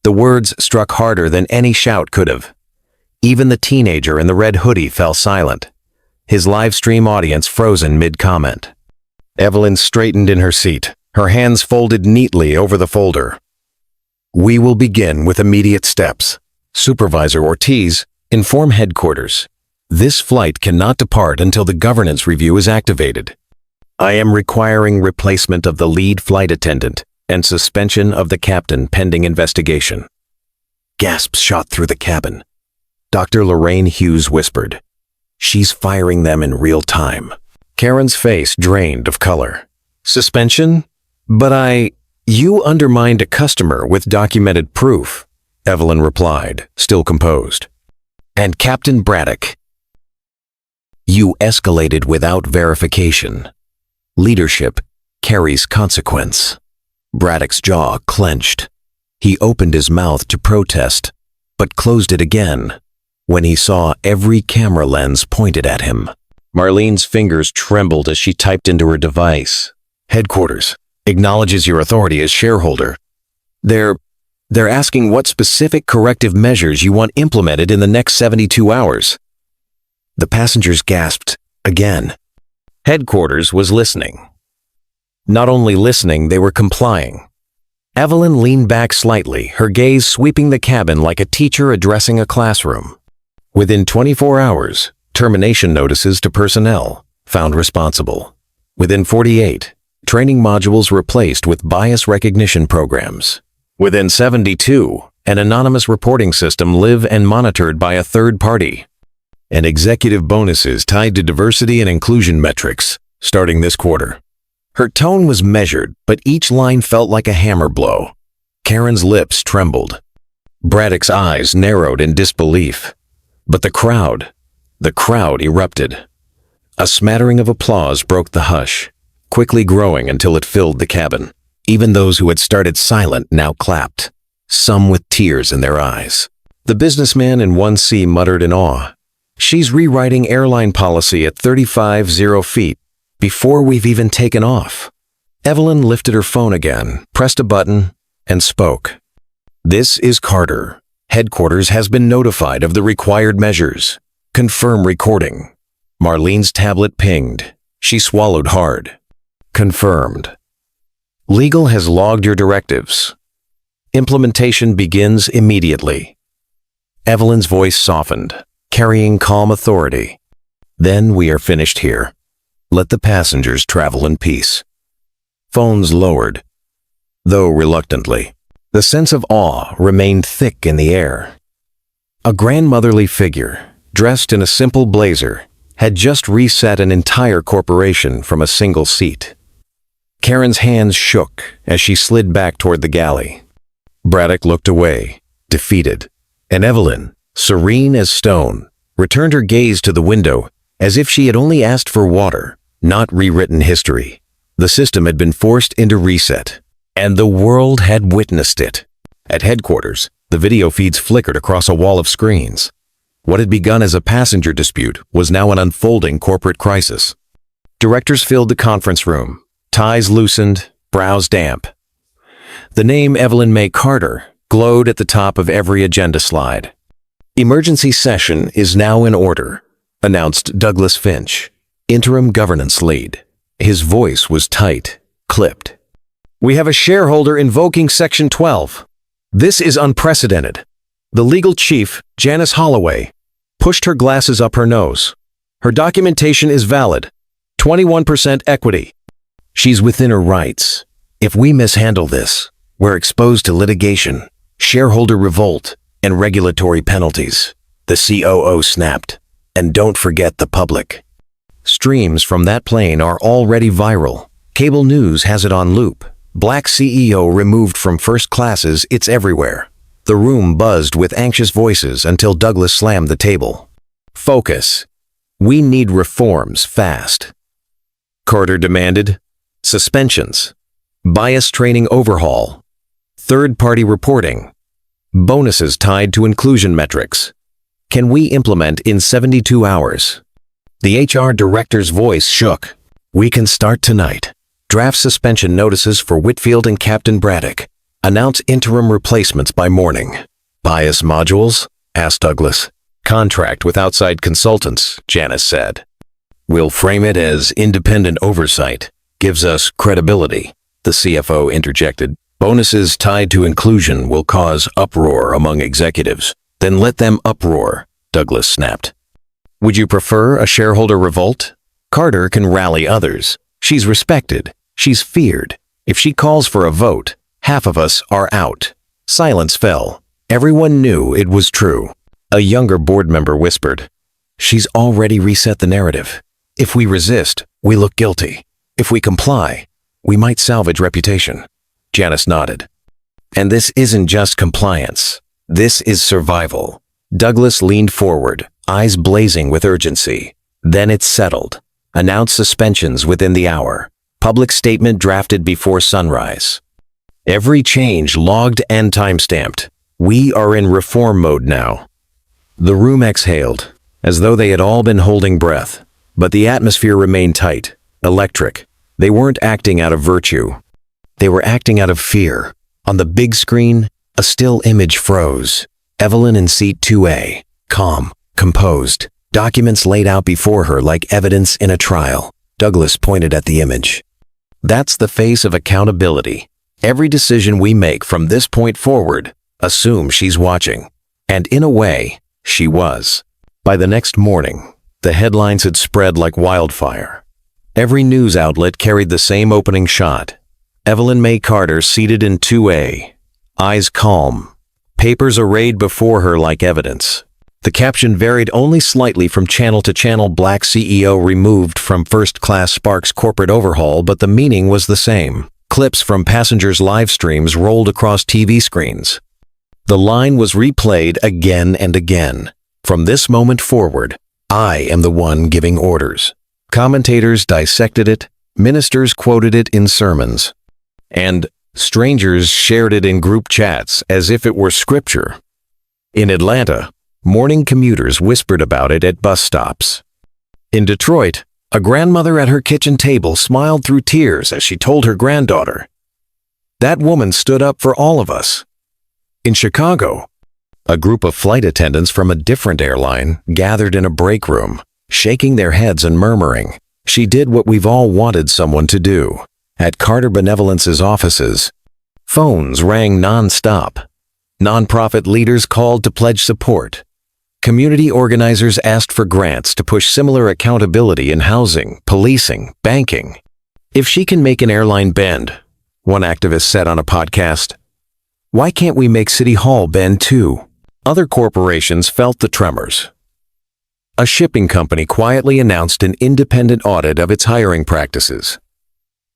The words struck harder than any shout could have. Even the teenager in the red hoodie fell silent, his live stream audience frozen mid-comment. Evelyn straightened in her seat, her hands folded neatly over the folder. "We will begin with immediate steps. Supervisor Ortiz, inform headquarters. This flight cannot depart until the governance review is activated. I am requiring replacement of the lead flight attendant and suspension of the captain pending investigation." Gasps shot through the cabin. Dr. Lorraine Hughes whispered, "She's firing them in real time." Karen's face drained of color. "Suspension? But you undermined a customer with documented proof," Evelyn replied, still composed. "And Captain Braddock, you escalated without verification. Leadership carries consequence." Braddock's jaw clenched. He opened his mouth to protest, but closed it again when he saw every camera lens pointed at him. Marlene's fingers trembled as she typed into her device. "Headquarters acknowledges your authority as shareholder. They're asking what specific corrective measures you want implemented in the next 72 hours. The passengers gasped again. Headquarters was listening. Not only listening, they were complying. Evelyn leaned back slightly, her gaze sweeping the cabin like a teacher addressing a classroom. Within 24 hours, termination notices to personnel, found responsible. Within 48, training modules replaced with bias recognition programs. Within 72, an anonymous reporting system live and monitored by a third party. And executive bonuses tied to diversity and inclusion metrics, starting this quarter. Her tone was measured, but each line felt like a hammer blow. Karen's lips trembled. Braddock's eyes narrowed in disbelief. But the crowd erupted. A smattering of applause broke the hush, quickly growing until it filled the cabin. Even those who had started silent now clapped, some with tears in their eyes. The businessman in 1C muttered in awe, "She's rewriting airline policy at 35,000 feet before we've even taken off." Evelyn lifted her phone again, pressed a button, and spoke. "This is Carter. Headquarters has been notified of the required measures. Confirm recording." Marlene's tablet pinged. She swallowed hard. Confirmed. Legal has logged your directives. Implementation begins immediately. Evelyn's voice softened, carrying calm authority. Then we are finished here. Let the passengers travel in peace. Phones lowered, though reluctantly. The sense of awe remained thick in the air. A grandmotherly figure, dressed in a simple blazer, had just reset an entire corporation from a single seat. Karen's hands shook as she slid back toward the galley. Braddock looked away, defeated, and Evelyn, serene as stone, returned her gaze to the window as if she had only asked for water, not rewritten history. The system had been forced into reset, and the world had witnessed it. At headquarters, the video feeds flickered across a wall of screens. What had begun as a passenger dispute was now an unfolding corporate crisis. Directors filled the conference room, ties loosened, brows damp. The name Evelyn Mae Carter glowed at the top of every agenda slide. "Emergency session is now in order," announced Douglas Finch, interim governance lead. His voice was tight, clipped. "We have a shareholder invoking Section 12. This is unprecedented." The legal chief, Janice Holloway, pushed her glasses up her nose. "Her documentation is valid. 21% equity. She's within her rights. If we mishandle this, we're exposed to litigation, shareholder revolt, and regulatory penalties." The COO snapped. "And don't forget the public." Streams from that plane are already viral. Cable news has it on loop. Black CEO removed from first classes, it's everywhere. The room buzzed with anxious voices until Douglas slammed the table. "Focus. We need reforms fast." Carter demanded suspensions, bias training overhaul, third-party reporting, bonuses tied to inclusion metrics. Can we implement in 72 hours? The HR director's voice shook. "We can start tonight. Draft suspension notices for Whitfield and Captain Braddock. Announce interim replacements by morning." "Bias modules?" asked Douglas. "Contract with outside consultants," Janice said. "We'll frame it as independent oversight. Gives us credibility," the CFO interjected. "Bonuses tied to inclusion will cause uproar among executives." "Then let them uproar," Douglas snapped. "Would you prefer a shareholder revolt? Carter can rally others. She's respected. She's feared. If she calls for a vote, half of us are out." Silence fell. Everyone knew it was true. A younger board member whispered, "She's already reset the narrative. If we resist, we look guilty. If we comply, we might salvage reputation." Janice nodded. "And this isn't just compliance. This is survival." Douglas leaned forward, eyes blazing with urgency. "Then it's settled. Announce suspensions within the hour. Public statement drafted before sunrise. Every change logged and timestamped. We are in reform mode now." The room exhaled, as though they had all been holding breath. But the atmosphere remained tight, electric. They weren't acting out of virtue. They were acting out of fear. On the big screen, a still image froze. Evelyn in seat 2A, calm, composed, documents laid out before her like evidence in a trial. Douglas pointed at the image. "That's the face of accountability. Every decision we make from this point forward, assume she's watching." And in a way, she was. By the next morning, the headlines had spread like wildfire. Every news outlet carried the same opening shot. Evelyn Mae Carter seated in 2A, eyes calm, papers arrayed before her like evidence. The caption varied only slightly from channel to channel. "Black CEO removed from first class sparks corporate overhaul," but the meaning was the same. Clips from passengers' live streams rolled across TV screens. The line was replayed again and again. "From this moment forward, I am the one giving orders." Commentators dissected it, ministers quoted it in sermons, and strangers shared it in group chats as if it were scripture. In Atlanta, morning commuters whispered about it at bus stops. In Detroit, a grandmother at her kitchen table smiled through tears as she told her granddaughter, "That woman stood up for all of us." In Chicago, a group of flight attendants from a different airline gathered in a break room, shaking their heads and murmuring, She did what we've all wanted someone to do. At Carter Benevolence's offices, phones rang non-stop. Nonprofit leaders called to pledge support. Community organizers asked for grants to push similar accountability in housing, policing, banking. If she can make an airline bend, one activist said on a podcast, why can't we make City Hall bend too? Other corporations felt the tremors. A shipping company quietly announced an independent audit of its hiring practices.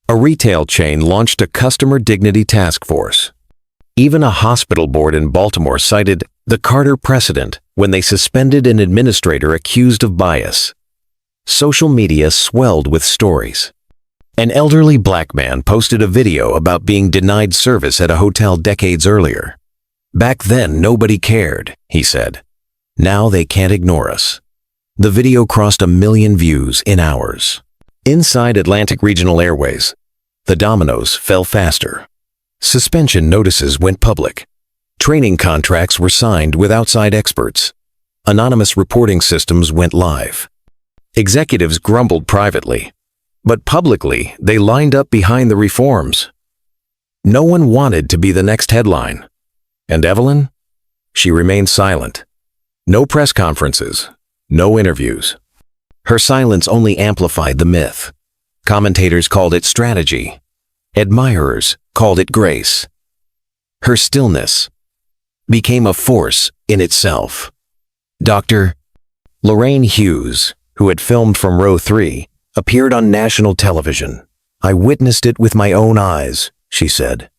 A retail chain launched a customer dignity task force. Even a hospital board in Baltimore cited the Carter precedent when they suspended an administrator accused of bias. Social media swelled with stories. An elderly black man posted a video about being denied service at a hotel decades earlier. Back then, nobody cared, he said. Now they can't ignore us. The video crossed 1 million views in hours. Inside Atlantic Regional Airways, the dominoes fell faster. Suspension notices went public. Training contracts were signed with outside experts. Anonymous reporting systems went live. Executives grumbled privately, but publicly they lined up behind the reforms. No one wanted to be the next headline. And Evelyn? She remained silent. No press conferences, no interviews. Her silence only amplified the myth. Commentators called it strategy. Admirers called it grace. Her stillness became a force in itself. Dr. Lorraine Hughes, who had filmed from row 3, appeared on national television. I witnessed it with my own eyes, she said.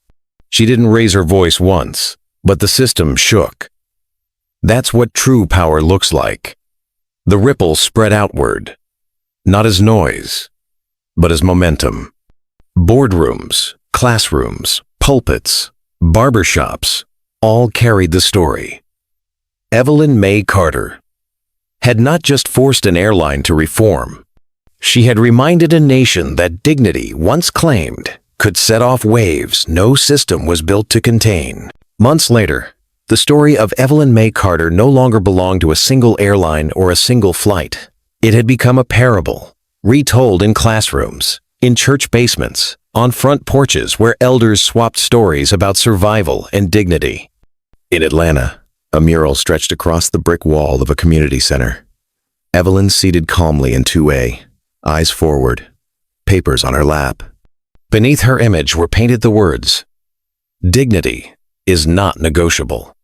She didn't raise her voice once, but the system shook. That's what true power looks like. The ripple spread outward, not as noise, but as momentum. Boardrooms, classrooms, pulpits, barbershops, all carried the story. Evelyn Mae Carter had not just forced an airline to reform. She had reminded a nation that dignity, once claimed, could set off waves no system was built to contain. Months later, the story of Evelyn Mae Carter no longer belonged to a single airline or a single flight. It had become a parable, retold in classrooms, in church basements, on front porches where elders swapped stories about survival and dignity. In Atlanta, a mural stretched across the brick wall of a community center. Evelyn seated calmly in 2A, eyes forward, papers on her lap. Beneath her image were painted the words, "Dignity is not negotiable."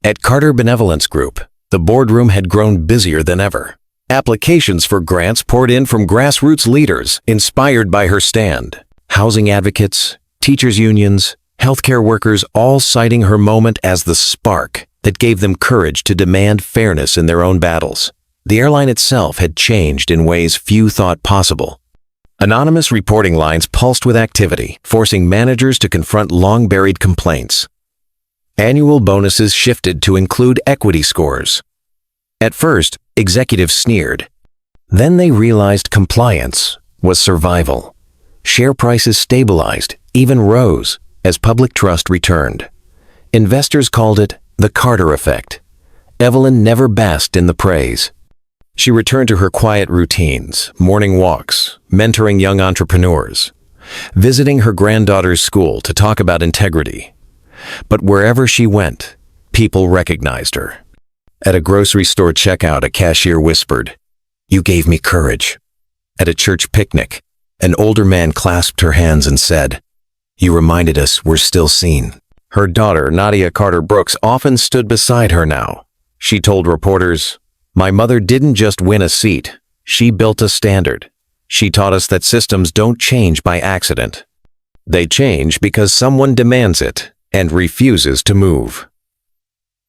At Carter Benevolence Group, the boardroom had grown busier than ever. Applications for grants poured in from grassroots leaders inspired by her stand. Housing advocates, teachers' unions, healthcare workers, all citing her moment as the spark that gave them courage to demand fairness in their own battles. The airline itself had changed in ways few thought possible. Anonymous reporting lines pulsed with activity, forcing managers to confront long-buried complaints. Annual bonuses shifted to include equity scores. At first, executives sneered. Then they realized compliance was survival. Share prices stabilized, even rose, as public trust returned. Investors called it the Carter effect. Evelyn never basked in the praise. She returned to her quiet routines, morning walks, mentoring young entrepreneurs, visiting her granddaughter's school to talk about integrity. But wherever she went, people recognized her. At a grocery store checkout, a cashier whispered, "You gave me courage." At a church picnic, an older man clasped her hands and said, "You reminded us we're still seen." Her daughter, Nadia Carter Brooks, often stood beside her now. She told reporters, "My mother didn't just win a seat, she built a standard. She taught us that systems don't change by accident. They change because someone demands it and refuses to move."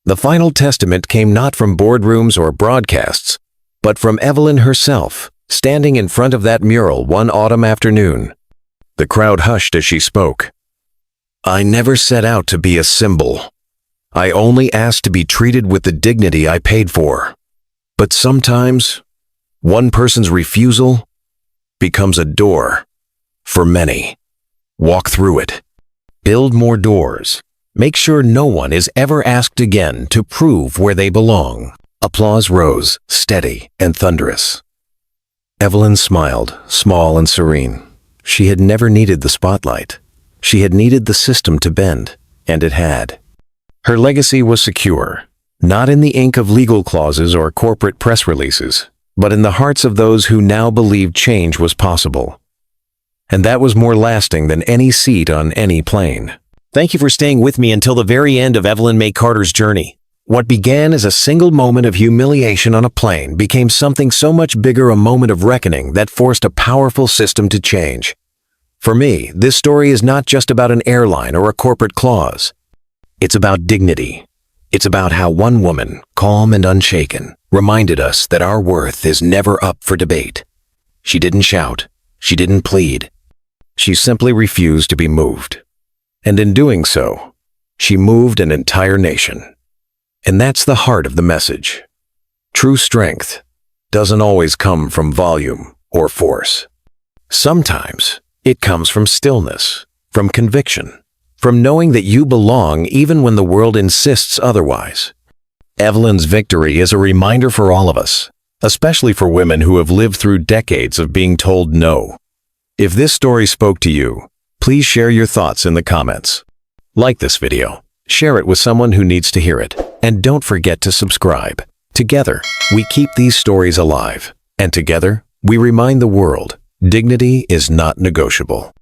The final testament came not from boardrooms or broadcasts, but from Evelyn herself, standing in front of that mural one autumn afternoon. The crowd hushed as she spoke. "I never set out to be a symbol. I only asked to be treated with the dignity I paid for. But sometimes, one person's refusal becomes a door for many. Walk through it. Build more doors. Make sure no one is ever asked again to prove where they belong." Applause rose, steady and thunderous. Evelyn smiled, small and serene. She had never needed the spotlight. She had needed the system to bend, and it had. Her legacy was secure, not in the ink of legal clauses or corporate press releases, but in the hearts of those who now believed change was possible. And that was more lasting than any seat on any plane. Thank you for staying with me until the very end of Evelyn Mae Carter's journey. What began as a single moment of humiliation on a plane became something so much bigger, a moment of reckoning that forced a powerful system to change. For me, this story is not just about an airline or a corporate clause. It's about dignity. It's about how one woman, calm and unshaken, reminded us that our worth is never up for debate. She didn't shout. She didn't plead. She simply refused to be moved. And in doing so, she moved an entire nation. And that's the heart of the message. True strength doesn't always come from volume or force. Sometimes it comes from stillness, from conviction, from knowing that you belong even when the world insists otherwise. Evelyn's victory is a reminder for all of us, especially for women who have lived through decades of being told no. If this story spoke to you, please share your thoughts in the comments. Like this video, share it with someone who needs to hear it, and don't forget to subscribe. Together, we keep these stories alive, and together, we remind the world, dignity is not negotiable.